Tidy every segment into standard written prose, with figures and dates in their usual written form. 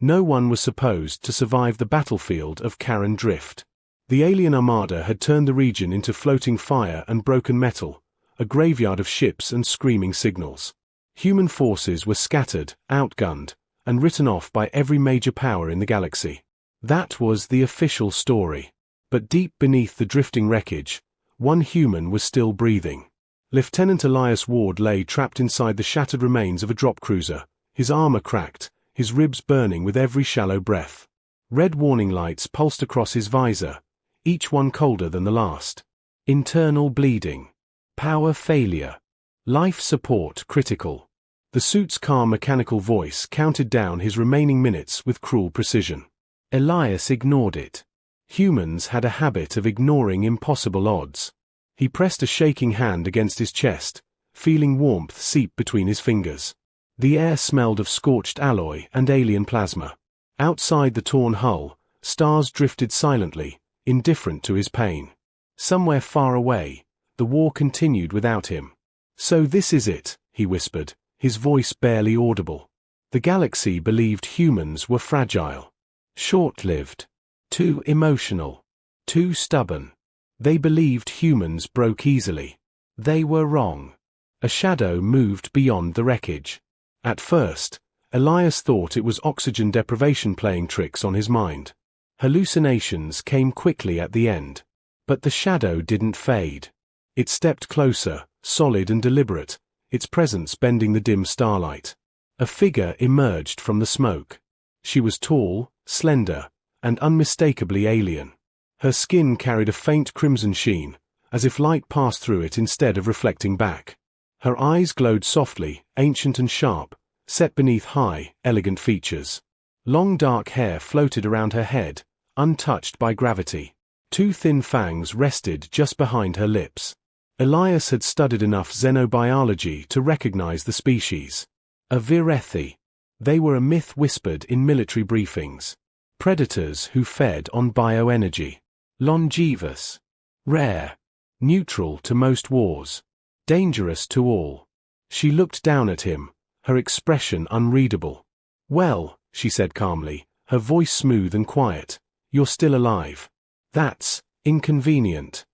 No one was supposed to survive the battlefield of Karen Drift. The alien armada had turned the region into floating fire and broken metal, a graveyard of ships and screaming signals. Human forces were scattered, outgunned, and written off by every major power in the galaxy. That was the official story. But deep beneath the drifting wreckage, one human was still breathing. Lieutenant Elias Ward lay trapped inside the shattered remains of a drop cruiser, his armor cracked, his ribs burning with every shallow breath. Red warning lights pulsed across his visor, each one colder than the last. Internal bleeding. Power failure. Life support critical. The suit's calm mechanical voice counted down his remaining minutes with cruel precision. Elias ignored it. Humans had a habit of ignoring impossible odds. He pressed a shaking hand against his chest, feeling warmth seep between his fingers. The air smelled of scorched alloy and alien plasma. Outside the torn hull, stars drifted silently, indifferent to his pain. Somewhere far away, the war continued without him. "So this is it," he whispered, his voice barely audible. The galaxy believed humans were fragile, short-lived, too emotional, too stubborn. They believed humans broke easily. They were wrong. A shadow moved beyond the wreckage. At first, Elias thought it was oxygen deprivation playing tricks on his mind. Hallucinations came quickly at the end. But the shadow didn't fade. It stepped closer, solid and deliberate, its presence bending the dim starlight. A figure emerged from the smoke. She was tall, slender, and unmistakably alien. Her skin carried a faint crimson sheen, as if light passed through it instead of reflecting back. Her eyes glowed softly, ancient and sharp, set beneath high, elegant features. Long dark hair floated around her head, untouched by gravity. Two thin fangs rested just behind her lips. Elias had studied enough xenobiology to recognize the species. A Virethi. They were a myth whispered in military briefings. Predators who fed on bioenergy. Longevous. Rare. Neutral to most wars. Dangerous to all. She looked down at him, her expression unreadable. "Well," she said calmly, her voice smooth and quiet, "you're still alive. That's inconvenient."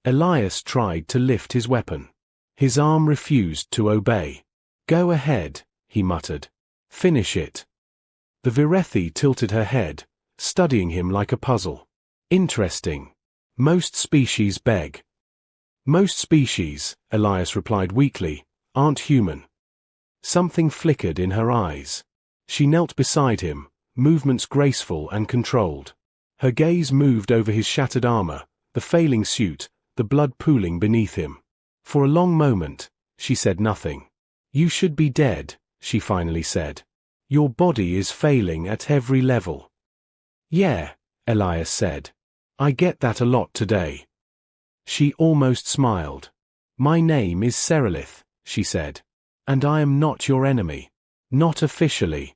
Elias tried to lift his weapon. His arm refused to obey. "Go ahead," he muttered. "Finish it." The Virethi tilted her head, studying him like a puzzle. "Interesting. Most species beg." "Most species," Elias replied weakly, "aren't human." Something flickered in her eyes. She knelt beside him, movements graceful and controlled. Her gaze moved over his shattered armor, the failing suit, the blood pooling beneath him. For a long moment, she said nothing. "You should be dead," she finally said. "Your body is failing at every level." "Yeah," Elias said. "I get that a lot today." She almost smiled. "My name is Serelith," she said. "And I am not your enemy. Not officially."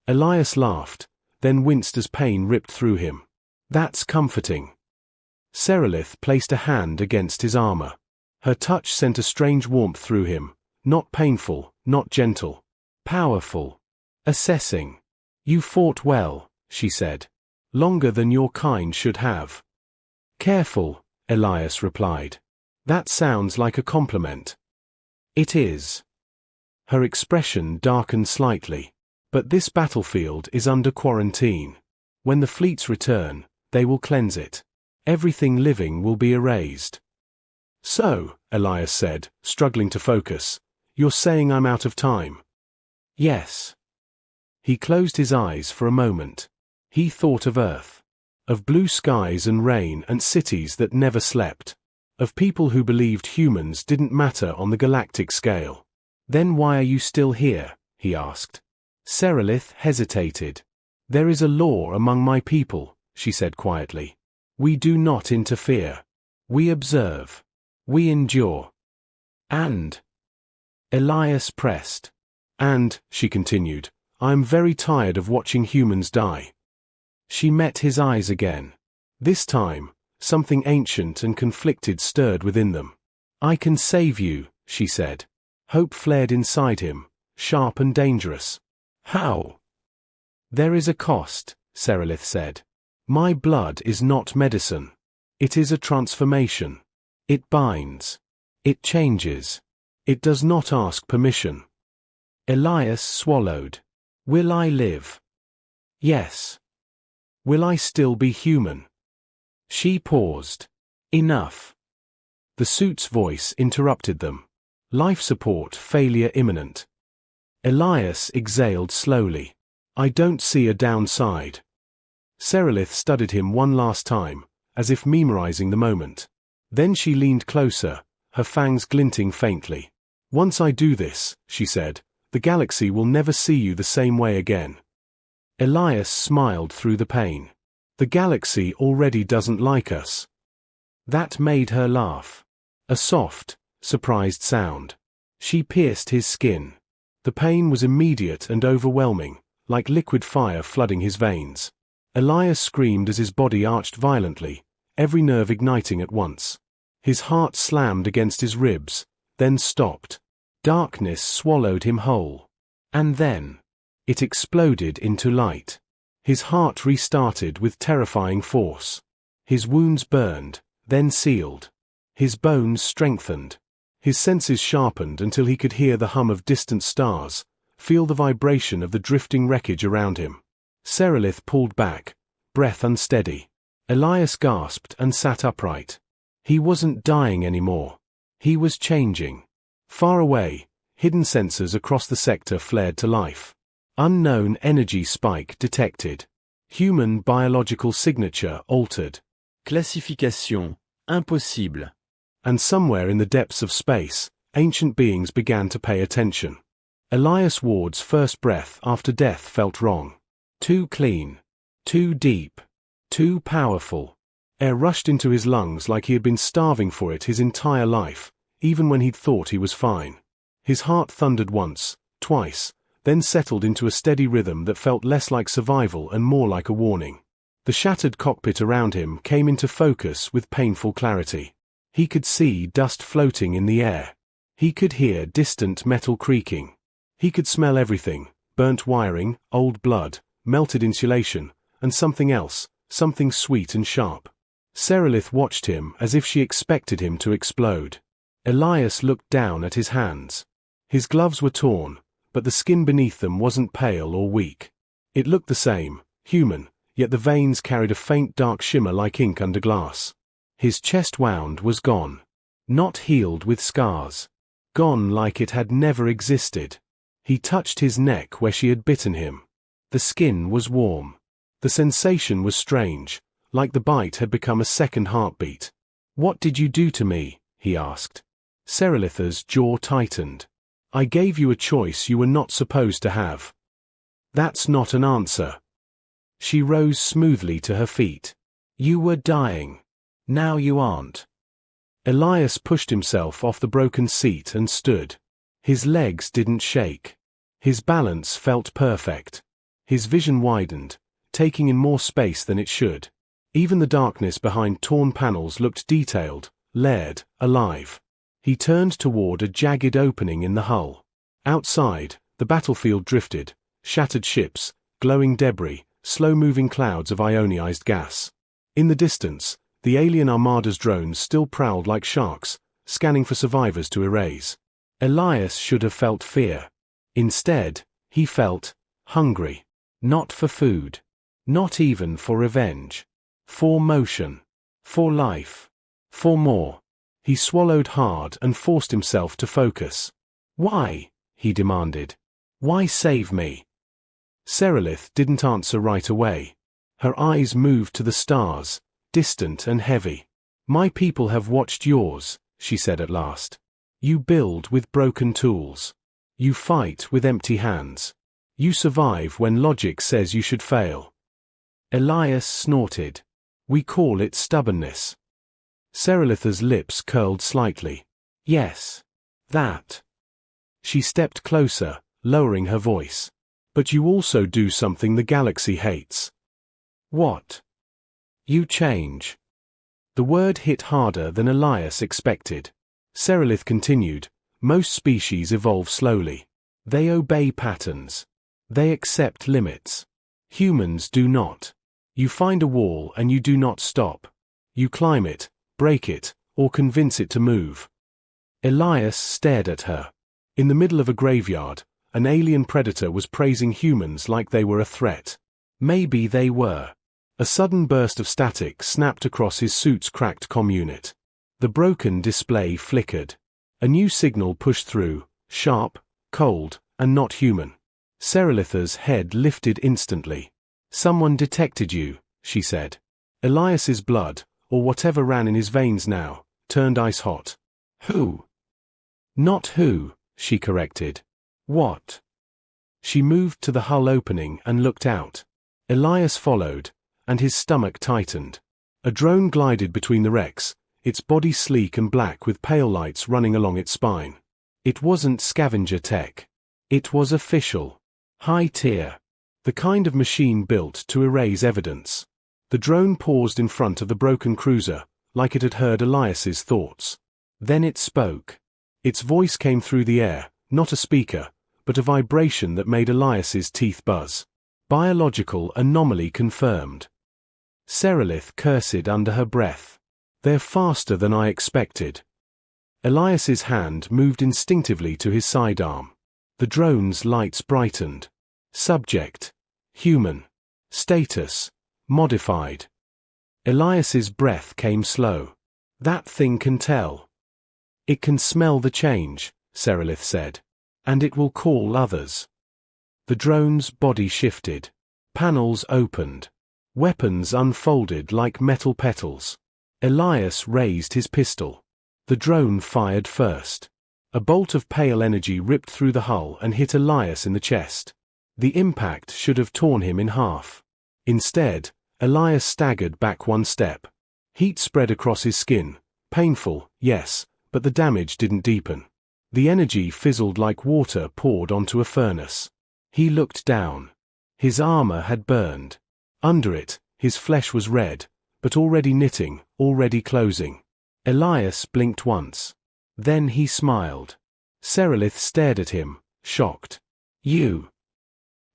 Elias laughed, then winced as pain ripped through him. "That's comforting." Serelith placed a hand against his armor. Her touch sent a strange warmth through him, not painful, not gentle. Powerful. Assessing. "You fought well," she said. "Longer than your kind should have." "Careful," Elias replied. "That sounds like a compliment." "It is." Her expression darkened slightly. "But this battlefield is under quarantine. When the fleets return, they will cleanse it. Everything living will be erased." "So," Elias said, struggling to focus, "you're saying I'm out of time?" "Yes." He closed his eyes for a moment. He thought of Earth. Of blue skies and rain and cities that never slept. Of people who believed humans didn't matter on the galactic scale. "Then why are you still here?" he asked. Serelith hesitated. "There is a law among my people," she said quietly. "We do not interfere. We observe. We endure." "And?" Elias pressed. "And," she continued, "I am very tired of watching humans die." She met his eyes again. This time, something ancient and conflicted stirred within them. "I can save you," she said. Hope flared inside him, sharp and dangerous. "How?" There is a cost, Serelith said. My blood is not medicine. It is a transformation. It binds. It changes. It does not ask permission. Elias swallowed. Will I live? Yes. Will I still be human? She paused. Enough. The suit's voice interrupted them. Life support failure imminent. Elias exhaled slowly. I don't see a downside. Serelith studied him one last time, as if memorizing the moment. Then she leaned closer, her fangs glinting faintly. Once I do this, she said, the galaxy will never see you the same way again. Elias smiled through the pain. The galaxy already doesn't like us. That made her laugh. A soft, surprised sound. She pierced his skin. The pain was immediate and overwhelming, like liquid fire flooding his veins. Elias screamed as his body arched violently, every nerve igniting at once. His heart slammed against his ribs, then stopped. Darkness swallowed him whole. And then, it exploded into light. His heart restarted with terrifying force. His wounds burned, then sealed. His bones strengthened. His senses sharpened until he could hear the hum of distant stars, feel the vibration of the drifting wreckage around him. Serelith pulled back, breath unsteady. Elias gasped and sat upright. He wasn't dying anymore. He was changing. Far away, hidden sensors across the sector flared to life. Unknown energy spike detected. Human biological signature altered. Classification impossible. And somewhere in the depths of space, ancient beings began to pay attention. Elias Ward's first breath after death felt wrong. Too clean. Too deep. Too powerful. Air rushed into his lungs like he had been starving for it his entire life, even when he'd thought he was fine. His heart thundered once, twice, then settled into a steady rhythm that felt less like survival and more like a warning. The shattered cockpit around him came into focus with painful clarity. He could see dust floating in the air. He could hear distant metal creaking. He could smell everything: burnt wiring, old blood, melted insulation, and something else, something sweet and sharp. Serelith watched him as if she expected him to explode. Elias looked down at his hands. His gloves were torn, but the skin beneath them wasn't pale or weak. It looked the same, human, yet the veins carried a faint dark shimmer like ink under glass. His chest wound was gone. Not healed with scars. Gone like it had never existed. He touched his neck where she had bitten him. The skin was warm. The sensation was strange, like the bite had become a second heartbeat. What did you do to me? He asked. Serelith's jaw tightened. I gave you a choice you were not supposed to have. That's not an answer. She rose smoothly to her feet. You were dying. Now you aren't. Elias pushed himself off the broken seat and stood. His legs didn't shake. His balance felt perfect. His vision widened, taking in more space than it should. Even the darkness behind torn panels looked detailed, layered, alive. He turned toward a jagged opening in the hull. Outside, the battlefield drifted, shattered ships, glowing debris, slow-moving clouds of ionized gas. In the distance, the alien armada's drones still prowled like sharks, scanning for survivors to erase. Elias should have felt fear. Instead, he felt hungry. Not for food. Not even for revenge. For motion. For life. For more. He swallowed hard and forced himself to focus. Why? He demanded. Why save me? Serelith didn't answer right away. Her eyes moved to the stars, distant and heavy. My people have watched yours, she said at last. You build with broken tools. You fight with empty hands. You survive when logic says you should fail. Elias snorted. We call it stubbornness. Serelith's lips curled slightly. Yes. That. She stepped closer, lowering her voice. But you also do something the galaxy hates. What? You change. The word hit harder than Elias expected. Serelith continued, most species evolve slowly. They obey patterns. They accept limits. Humans do not. You find a wall and you do not stop. You climb it, break it, or convince it to move. Elias stared at her. In the middle of a graveyard, an alien predator was praising humans like they were a threat. Maybe they were. A sudden burst of static snapped across his suit's cracked comm unit. The broken display flickered. A new signal pushed through, sharp, cold, and not human. Serelitha's head lifted instantly. Someone detected you, she said. Elias's blood, or whatever ran in his veins now, turned ice hot. Who? Not who, she corrected. What? She moved to the hull opening and looked out. Elias followed, and his stomach tightened. A drone glided between the wrecks, its body sleek and black with pale lights running along its spine. It wasn't scavenger tech. It was official. High tier. The kind of machine built to erase evidence. The drone paused in front of the broken cruiser, like it had heard Elias's thoughts. Then it spoke. Its voice came through the air, not a speaker, but a vibration that made Elias's teeth buzz. Biological anomaly confirmed. Serelith cursed under her breath. They're faster than I expected. Elias's hand moved instinctively to his sidearm. The drone's lights brightened. Subject: human. Status: modified. Elias's breath came slow. That thing can tell. It can smell the change, Serelith said. And it will call others. The drone's body shifted. Panels opened. Weapons unfolded like metal petals. Elias raised his pistol. The drone fired first. A bolt of pale energy ripped through the hull and hit Elias in the chest. The impact should have torn him in half. Instead, Elias staggered back one step. Heat spread across his skin. Painful, yes, but the damage didn't deepen. The energy fizzled like water poured onto a furnace. He looked down. His armor had burned. Under it, his flesh was red, but already knitting, already closing. Elias blinked once. Then he smiled. Serelith stared at him, shocked. You.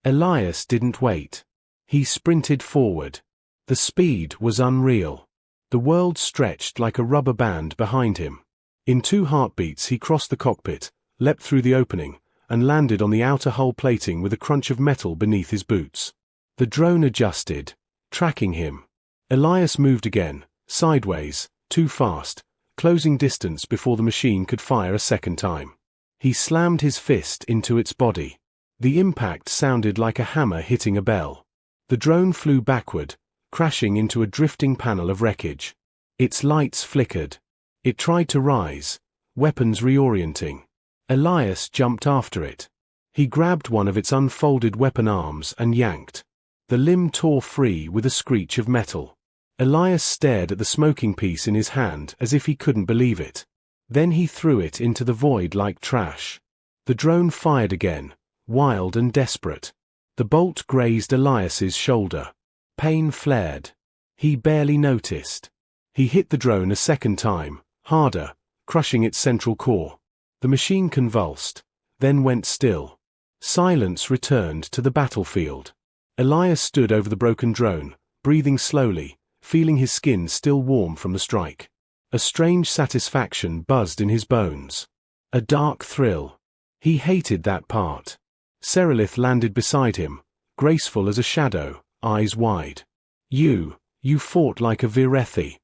Elias didn't wait. He sprinted forward. The speed was unreal. The world stretched like a rubber band behind him. In 2 heartbeats he crossed the cockpit, leapt through the opening, and landed on the outer hull plating with a crunch of metal beneath his boots. The drone adjusted, tracking him. Elias moved again, sideways, too fast, closing distance before the machine could fire a second time. He slammed his fist into its body. The impact sounded like a hammer hitting a bell. The drone flew backward, crashing into a drifting panel of wreckage. Its lights flickered. It tried to rise, weapons reorienting. Elias jumped after it. He grabbed one of its unfolded weapon arms and yanked. The limb tore free with a screech of metal. Elias stared at the smoking piece in his hand as if he couldn't believe it. Then he threw it into the void like trash. The drone fired again, wild and desperate. The bolt grazed Elias's shoulder. Pain flared. He barely noticed. He hit the drone a second time, harder, crushing its central core. The machine convulsed, then went still. Silence returned to the battlefield. Elias stood over the broken drone, breathing slowly, feeling his skin still warm from the strike. A strange satisfaction buzzed in his bones. A dark thrill. He hated that part. Serelith landed beside him, graceful as a shadow, eyes wide. You fought like a Virethi.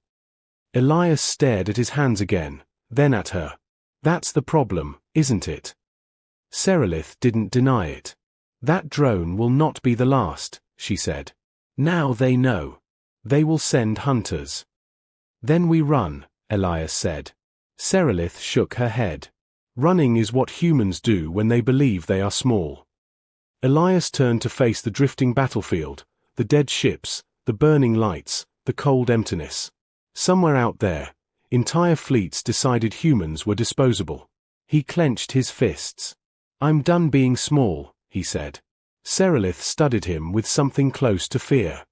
Elias stared at his hands again, then at her. That's the problem, isn't it? Serelith didn't deny it. That drone will not be the last, she said. Now they know. They will send hunters. Then we run, Elias said. Serelith shook her head. Running is what humans do when they believe they are small. Elias turned to face the drifting battlefield, the dead ships, the burning lights, the cold emptiness. Somewhere out there, entire fleets decided humans were disposable. He clenched his fists. I'm done being small, he said. Serelith studied him with something close to fear.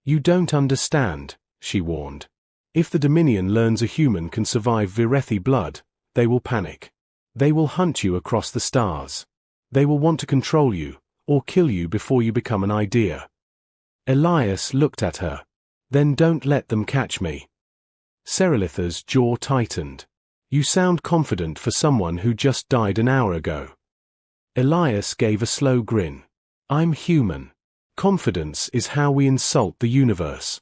You don't understand, she warned. If the Dominion learns a human can survive Virethi blood, they will panic. They will hunt you across the stars. They will want to control you, or kill you before you become an idea. Elias looked at her. Then don't let them catch me. Serelitha's jaw tightened. You sound confident for someone who just died an hour ago. Elias gave a slow grin. I'm human. Confidence is how we insult the universe.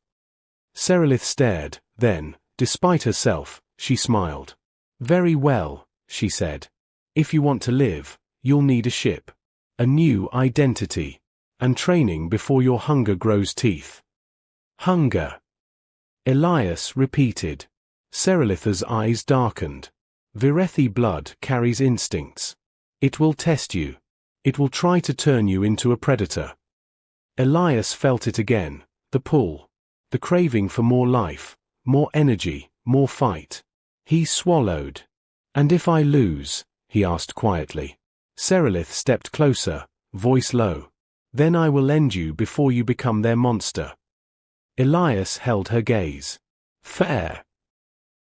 Serelith stared, then, despite herself, she smiled. Very well, she said. If you want to live, you'll need a ship, a new identity, and training before your hunger grows teeth. Hunger. Elias repeated. Serelitha's eyes darkened. Virethi blood carries instincts. It will test you. It will try to turn you into a predator. Elias felt it again, the pull, the craving for more life, more energy, more fight. He swallowed. And if I lose? He asked quietly. Serelith stepped closer, voice low. Then I will end you before you become their monster. Elias held her gaze. Fair.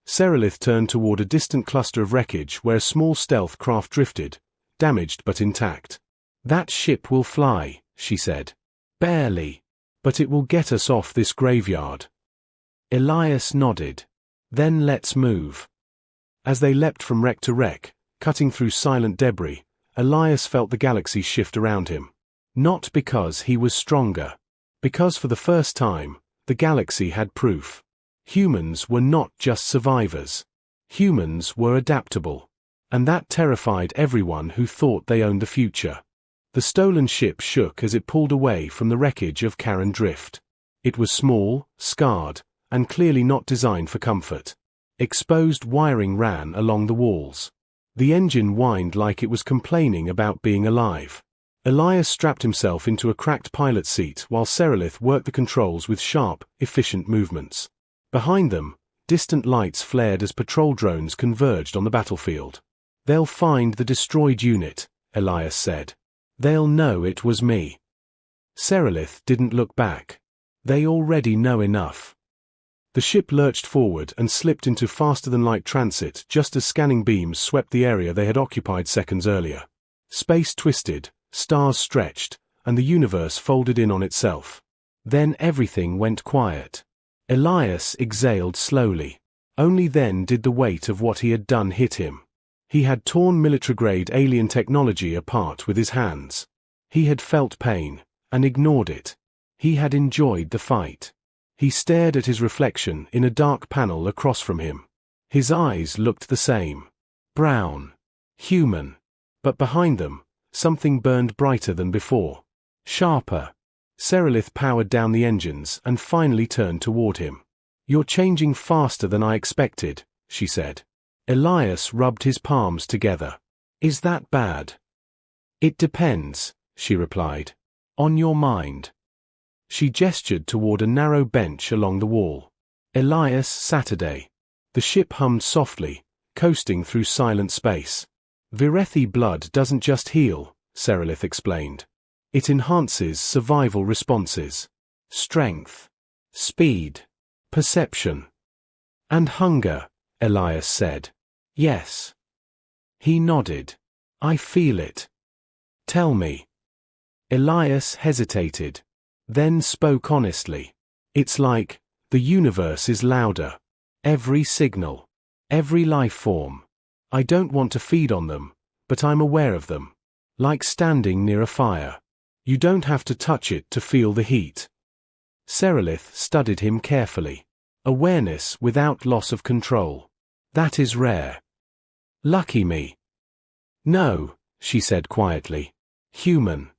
Serelith turned toward a distant cluster of wreckage where a small stealth craft drifted, damaged but intact. That ship will fly, she said. Barely. But it will get us off this graveyard. Elias nodded. Then let's move. As they leapt from wreck to wreck, cutting through silent debris, Elias felt the galaxy shift around him. Not because he was stronger. Because for the first time, the galaxy had proof. Humans were not just survivors. Humans were adaptable. And that terrified everyone who thought they owned the future. The stolen ship shook as it pulled away from the wreckage of Karen Drift. It was small, scarred, and clearly not designed for comfort. Exposed wiring ran along the walls. The engine whined like it was complaining about being alive. Elias strapped himself into a cracked pilot seat while Serelith worked the controls with sharp, efficient movements. Behind them, distant lights flared as patrol drones converged on the battlefield. They'll find the destroyed unit, Elias said. They'll know it was me. Serelith didn't look back. They already know enough. The ship lurched forward and slipped into faster-than-light transit just as scanning beams swept the area they had occupied seconds earlier. Space twisted, stars stretched, and the universe folded in on itself. Then everything went quiet. Elias exhaled slowly. Only then did the weight of what he had done hit him. He had torn military-grade alien technology apart with his hands. He had felt pain, and ignored it. He had enjoyed the fight. He stared at his reflection in a dark panel across from him. His eyes looked the same. Brown. Human. But behind them, something burned brighter than before. Sharper. Serelith powered down the engines and finally turned toward him. You're changing faster than I expected, she said. Elias rubbed his palms together. Is that bad? It depends, she replied. On your mind. She gestured toward a narrow bench along the wall. Elias Saturday. The ship hummed softly, coasting through silent space. Virethi blood doesn't just heal, Serelith explained. It enhances survival responses. Strength. Speed. Perception. And hunger, Elias said. Yes. He nodded. I feel it. Tell me. Elias hesitated. Then spoke honestly. It's like, the universe is louder. Every signal. Every life form. I don't want to feed on them, but I'm aware of them. Like standing near a fire. You don't have to touch it to feel the heat. Serelith studied him carefully. Awareness without loss of control. That is rare. Lucky me. No, she said quietly. Human.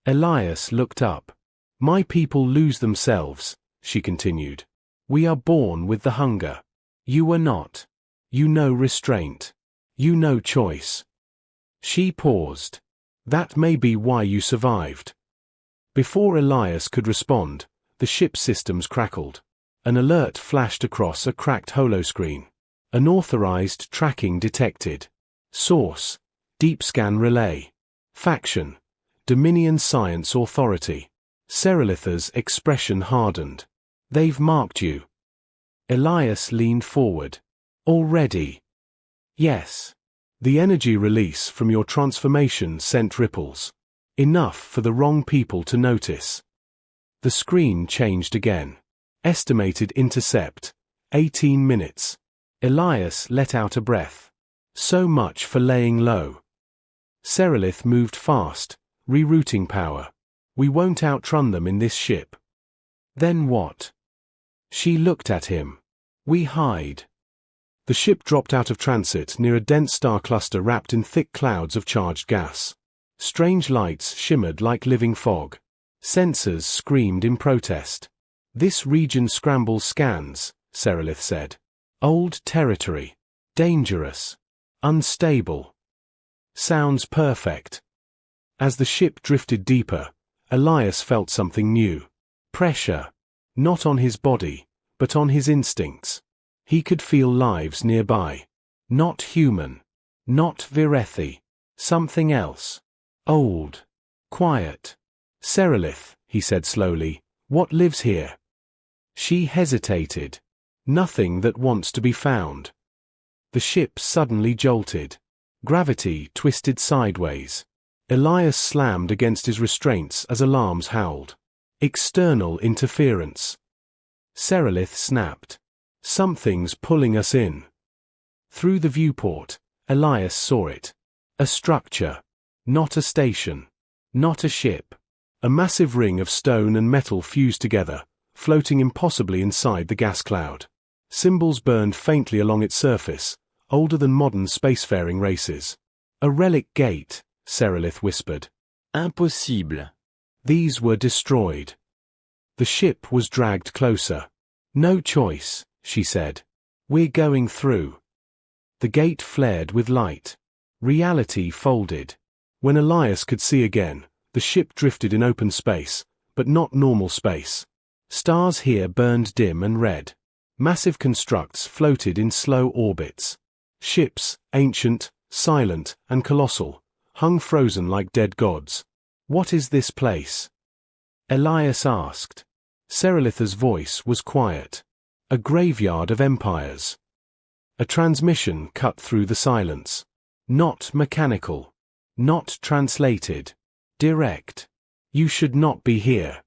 Elias looked up. My people lose themselves, she continued. We are born with the hunger. You are not. You know restraint. You know choice. She paused. That may be why you survived. Before Elias could respond, the ship's systems crackled. An alert flashed across a cracked holoscreen. Unauthorized tracking detected. Source: Deep Scan Relay. Faction: Dominion Science Authority. Serelitha's expression hardened. They've marked you. Elias leaned forward. Already? Yes. The energy release from your transformation sent ripples. Enough for the wrong people to notice. The screen changed again. Estimated intercept, 18 minutes. Elias let out a breath. So much for laying low. Serelith moved fast, rerouting power. We won't outrun them in this ship. Then what? She looked at him. We hide. The ship dropped out of transit near a dense star cluster wrapped in thick clouds of charged gas. Strange lights shimmered like living fog. Sensors screamed in protest. This region scrambles scans, Serelith said. Old territory. Dangerous. Unstable. Sounds perfect. As the ship drifted deeper, Elias felt something new. Pressure. Not on his body, but on his instincts. He could feel lives nearby. Not human. Not Virethi. Something else. Old. Quiet. Serelith, he said slowly, what lives here? She hesitated. Nothing that wants to be found. The ship suddenly jolted. Gravity twisted sideways. Elias slammed against his restraints as alarms howled. External interference. Serelith snapped. Something's pulling us in. Through the viewport, Elias saw it. A structure. Not a station. Not a ship. A massive ring of stone and metal fused together, floating impossibly inside the gas cloud. Symbols burned faintly along its surface, older than modern spacefaring races. A relic gate, Serelith whispered. Impossible. These were destroyed. The ship was dragged closer. No choice, she said. We're going through. The gate flared with light. Reality folded. When Elias could see again, the ship drifted in open space, but not normal space. Stars here burned dim and red. Massive constructs floated in slow orbits. Ships, ancient, silent, and colossal, hung frozen like dead gods. What is this place? Elias asked. Serelith's voice was quiet. A graveyard of empires. A transmission cut through the silence. Not mechanical. Not translated. Direct. You should not be here.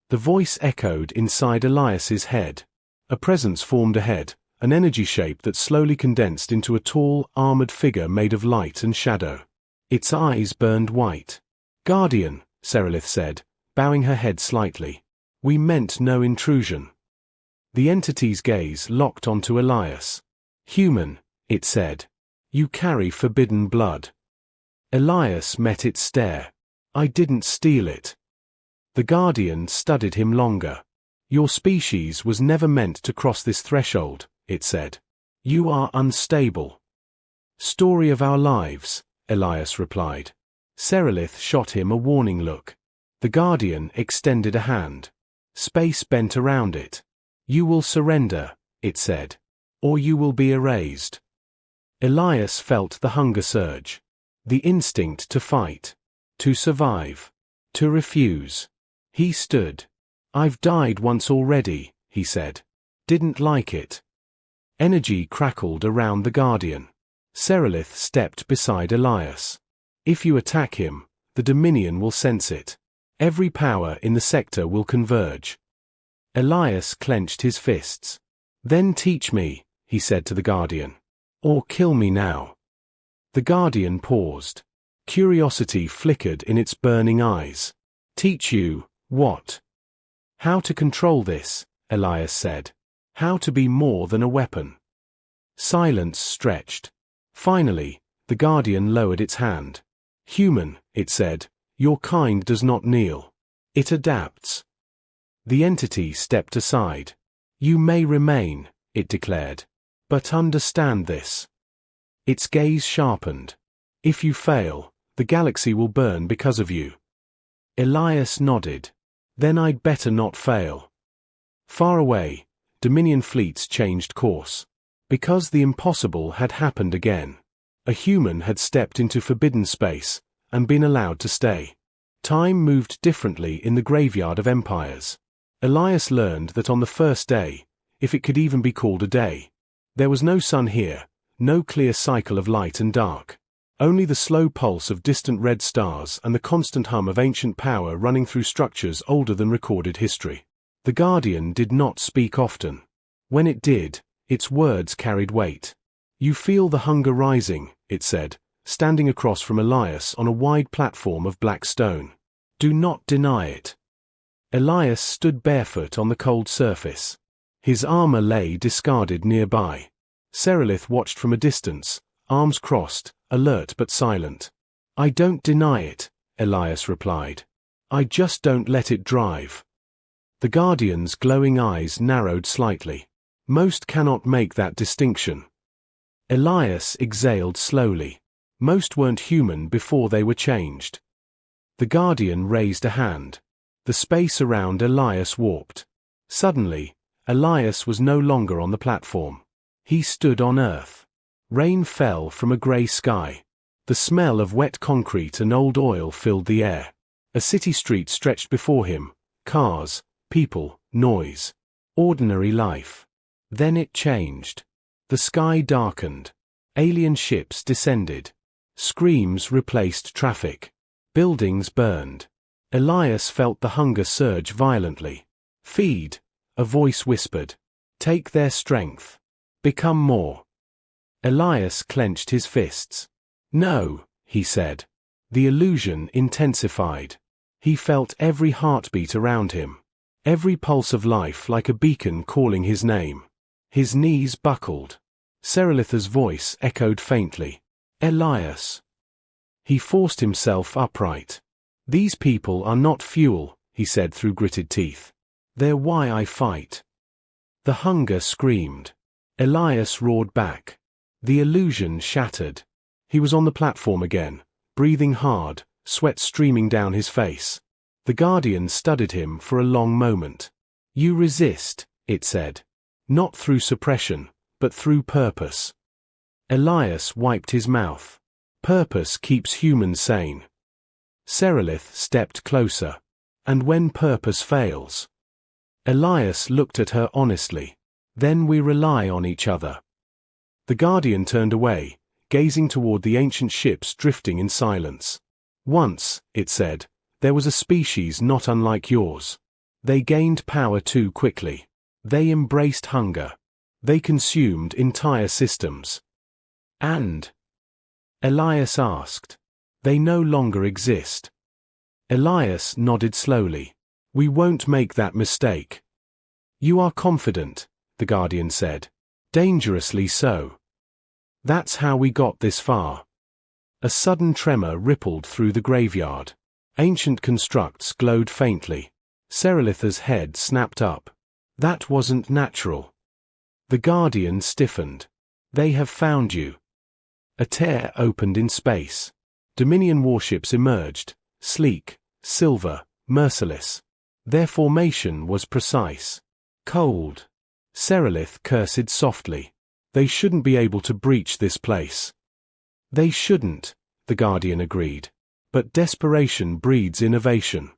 The voice echoed inside Elias's head. A presence formed ahead, an energy shape that slowly condensed into a tall, armored figure made of light and shadow. Its eyes burned white. Guardian, Serelith said, bowing her head slightly. We meant no intrusion. The entity's gaze locked onto Elias. Human, it said. You carry forbidden blood. Elias met its stare. I didn't steal it. The Guardian studied him longer. Your species was never meant to cross this threshold, it said. You are unstable. Story of our lives, Elias replied. Serelith shot him a warning look. The Guardian extended a hand. Space bent around it. You will surrender, it said. Or you will be erased. Elias felt the hunger surge. The instinct to fight. To survive. To refuse. He stood. I've died once already, he said. Didn't like it. Energy crackled around the Guardian. Serelith stepped beside Elias. If you attack him, the Dominion will sense it. Every power in the sector will converge. Elias clenched his fists. Then teach me, he said to the Guardian. Or kill me now. The Guardian paused. Curiosity flickered in its burning eyes. Teach you, what? How to control this, Elias said. How to be more than a weapon. Silence stretched. Finally, the Guardian lowered its hand. Human, it said, your kind does not kneel. It adapts. The entity stepped aside. You may remain, it declared. But understand this. Its gaze sharpened. If you fail, the galaxy will burn because of you. Elias nodded. Then I'd better not fail. Far away, Dominion fleets changed course. Because the impossible had happened again. A human had stepped into forbidden space, and been allowed to stay. Time moved differently in the graveyard of empires. Elias learned that on the first day, if it could even be called a day, there was no sun here, no clear cycle of light and dark. Only the slow pulse of distant red stars and the constant hum of ancient power running through structures older than recorded history. The Guardian did not speak often. When it did, its words carried weight. "You feel the hunger rising," it said, standing across from Elias on a wide platform of black stone. "Do not deny it." Elias stood barefoot on the cold surface. His armor lay discarded nearby. Serelith watched from a distance, arms crossed, alert but silent. "I don't deny it," Elias replied. "I just don't let it drive." The Guardian's glowing eyes narrowed slightly. "Most cannot make that distinction." Elias exhaled slowly. "Most weren't human before they were changed." The Guardian raised a hand. The space around Elias warped. Suddenly, Elias was no longer on the platform. He stood on Earth. Rain fell from a grey sky. The smell of wet concrete and old oil filled the air. A city street stretched before him. Cars, people, noise. Ordinary life. Then it changed. The sky darkened. Alien ships descended. Screams replaced traffic. Buildings burned. Elias felt the hunger surge violently. "Feed," a voice whispered. "Take their strength. Become more." Elias clenched his fists. "No," he said. The illusion intensified. He felt every heartbeat around him. Every pulse of life like a beacon calling his name. His knees buckled. Serelith's voice echoed faintly. "Elias." He forced himself upright. "These people are not fuel," he said through gritted teeth. "They're why I fight." The hunger screamed. Elias roared back. The illusion shattered. He was on the platform again, breathing hard, sweat streaming down his face. The Guardian studied him for a long moment. "You resist," it said. "Not through suppression, but through purpose." Elias wiped his mouth. "Purpose keeps humans sane." Serelith stepped closer. "And when purpose fails?" Elias looked at her honestly. "Then we rely on each other." The Guardian turned away, gazing toward the ancient ships drifting in silence. "Once," it said, "there was a species not unlike yours. They gained power too quickly. They embraced hunger. They consumed entire systems." "And?" Elias asked. "They no longer exist." Elias nodded slowly. "We won't make that mistake." "You are confident," the Guardian said. "Dangerously so." "That's how we got this far." A sudden tremor rippled through the graveyard. Ancient constructs glowed faintly. Serelith's head snapped up. "That wasn't natural." The Guardian stiffened. "They have found you." A tear opened in space. Dominion warships emerged, sleek, silver, merciless. Their formation was precise. Cold. Serelith cursed softly. "They shouldn't be able to breach this place." "They shouldn't," the Guardian agreed. "But desperation breeds innovation."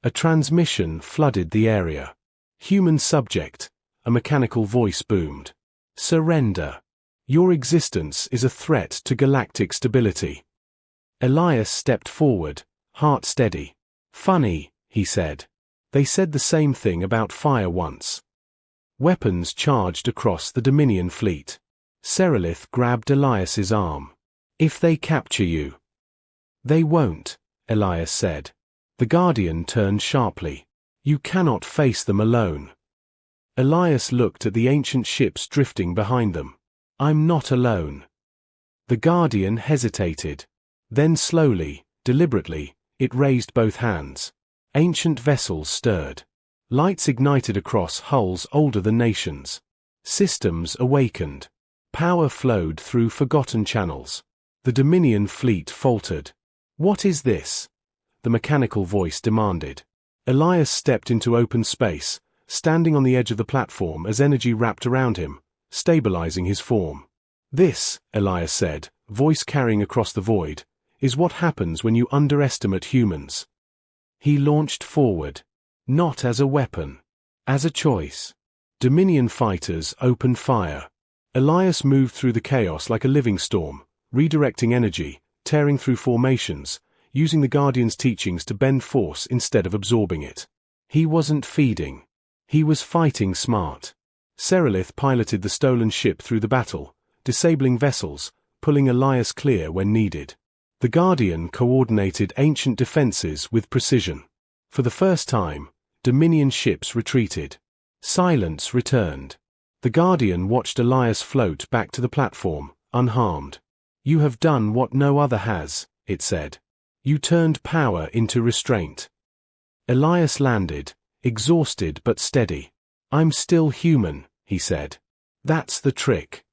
A transmission flooded the area. "Human subject," a mechanical voice boomed. "Surrender. Your existence is a threat to galactic stability." Elias stepped forward, heart steady. "Funny," he said. "They said the same thing about fire once." Weapons charged across the Dominion fleet. Serelith grabbed Elias's arm. "If they capture you." "They won't," Elias said. The Guardian turned sharply. "You cannot face them alone." Elias looked at the ancient ships drifting behind them. "I'm not alone." The Guardian hesitated. Then slowly, deliberately, it raised both hands. Ancient vessels stirred. Lights ignited across hulls older than nations. Systems awakened. Power flowed through forgotten channels. The Dominion fleet faltered. "What is this?" the mechanical voice demanded. Elias stepped into open space, standing on the edge of the platform as energy wrapped around him, stabilizing his form. "This," Elias said, voice carrying across the void, "is what happens when you underestimate humans." He launched forward. Not as a weapon. As a choice. Dominion fighters opened fire. Elias moved through the chaos like a living storm, redirecting energy, tearing through formations, using the Guardian's teachings to bend force instead of absorbing it. He wasn't feeding. He was fighting smart. Serelith piloted the stolen ship through the battle, disabling vessels, pulling Elias clear when needed. The Guardian coordinated ancient defenses with precision. For the first time, Dominion ships retreated. Silence returned. The Guardian watched Elias float back to the platform, unharmed. "You have done what no other has," it said. "You turned power into restraint." Elias landed, exhausted but steady. "I'm still human," he said. "That's the trick."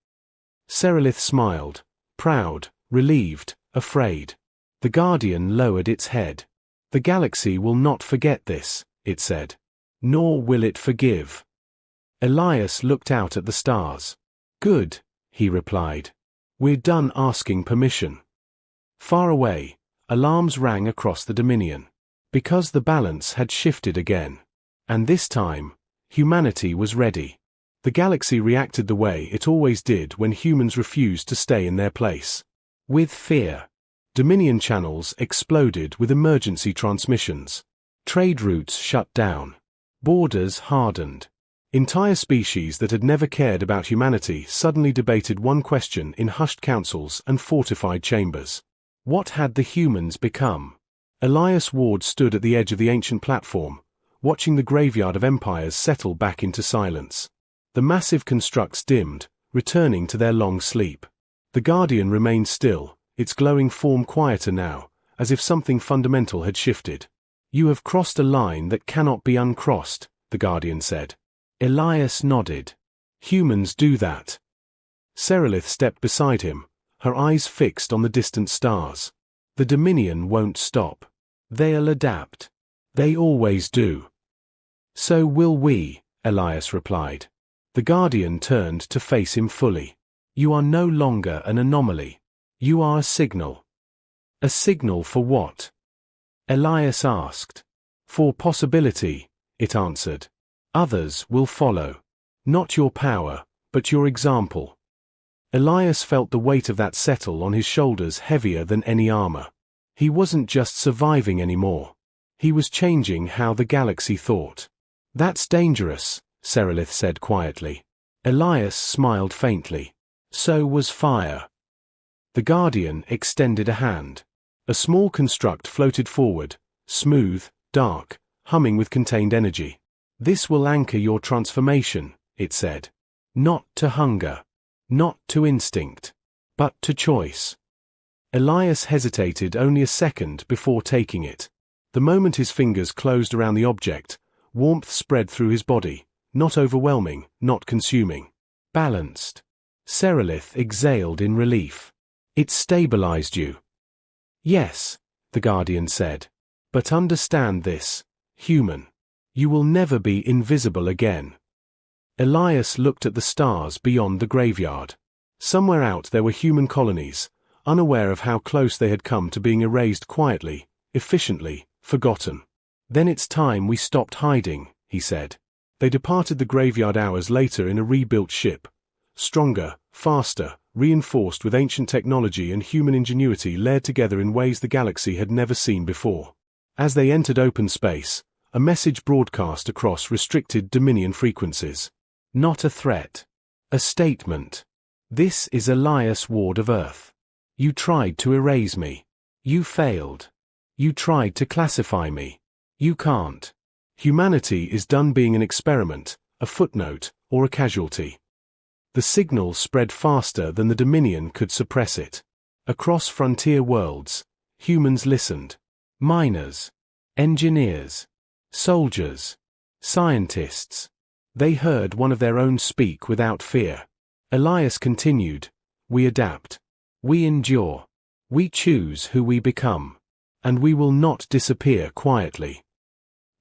Serelith smiled, proud, relieved, afraid. The Guardian lowered its head. "The galaxy will not forget this," it said. "Nor will it forgive." Elias looked out at the stars. "Good," he replied. "We're done asking permission." Far away, alarms rang across the Dominion. Because the balance had shifted again. And this time, humanity was ready. The galaxy reacted the way it always did when humans refused to stay in their place. With fear. Dominion channels exploded with emergency transmissions. Trade routes shut down. Borders hardened. Entire species that had never cared about humanity suddenly debated one question in hushed councils and fortified chambers. What had the humans become? Elias Ward stood at the edge of the ancient platform, watching the graveyard of empires settle back into silence. The massive constructs dimmed, returning to their long sleep. The Guardian remained still, its glowing form quieter now, as if something fundamental had shifted. "You have crossed a line that cannot be uncrossed," the Guardian said. Elias nodded. "Humans do that." Serelith stepped beside him, her eyes fixed on the distant stars. "The Dominion won't stop. They'll adapt. They always do." "So will we," Elias replied. The Guardian turned to face him fully. "You are no longer an anomaly. You are a signal." "A signal for what?" Elias asked. "For possibility," it answered. "Others will follow. Not your power, but your example." Elias felt the weight of that settle on his shoulders heavier than any armor. He wasn't just surviving anymore. He was changing how the galaxy thought. "That's dangerous," Serelith said quietly. Elias smiled faintly. "So was fire." The Guardian extended a hand. A small construct floated forward, smooth, dark, humming with contained energy. "This will anchor your transformation," it said. "Not to hunger. Not to instinct. But to choice." Elias hesitated only a second before taking it. The moment his fingers closed around the object, warmth spread through his body, not overwhelming, not consuming. Balanced. Serelith exhaled in relief. "It stabilized you." "Yes," the Guardian said. "But understand this, human. You will never be invisible again." Elias looked at the stars beyond the graveyard. Somewhere out there were human colonies, unaware of how close they had come to being erased quietly, efficiently, forgotten. "Then it's time we stopped hiding," he said. They departed the graveyard hours later in a rebuilt ship. Stronger, faster, reinforced with ancient technology and human ingenuity layered together in ways the galaxy had never seen before. As they entered open space, a message broadcast across restricted Dominion frequencies. Not a threat. A statement. "This is Elias Ward of Earth. You tried to erase me. You failed. You tried to classify me. You can't. Humanity is done being an experiment, a footnote, or a casualty." The signal spread faster than the Dominion could suppress it. Across frontier worlds, humans listened. Miners. Engineers. Soldiers. Scientists. They heard one of their own speak without fear. Elias continued, "We adapt. We endure. We choose who we become. And we will not disappear quietly."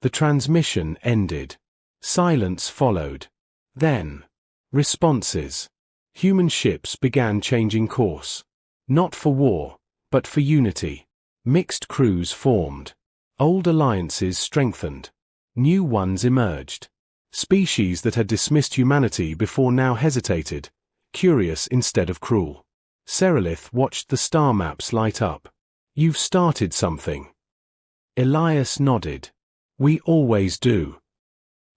The transmission ended. Silence followed. Then, responses. Human ships began changing course. Not for war, but for unity. Mixed crews formed. Old alliances strengthened. New ones emerged. Species that had dismissed humanity before now hesitated, curious instead of cruel. Serelith watched the star maps light up. You've started something. Elias nodded. We always do.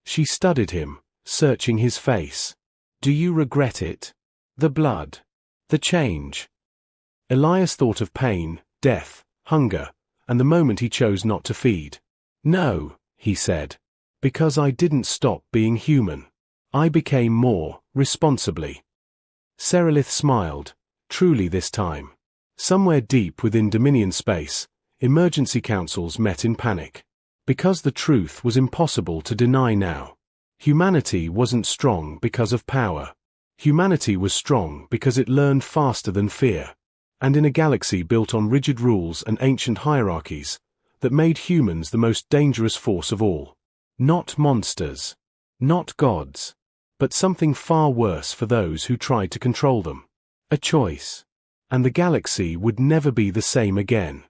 She studied him, searching his face. Do you regret it? The blood. The change. Elias thought of pain, death, hunger, and the moment he chose not to feed. No, he said. Because I didn't stop being human. I became more, responsibly. Serelith smiled, truly this time. Somewhere deep within Dominion space, emergency councils met in panic. Because the truth was impossible to deny now. Humanity wasn't strong because of power. Humanity was strong because it learned faster than fear. And in a galaxy built on rigid rules and ancient hierarchies, that made humans the most dangerous force of all. Not monsters. Not gods. But something far worse for those who tried to control them. A choice. And the galaxy would never be the same again.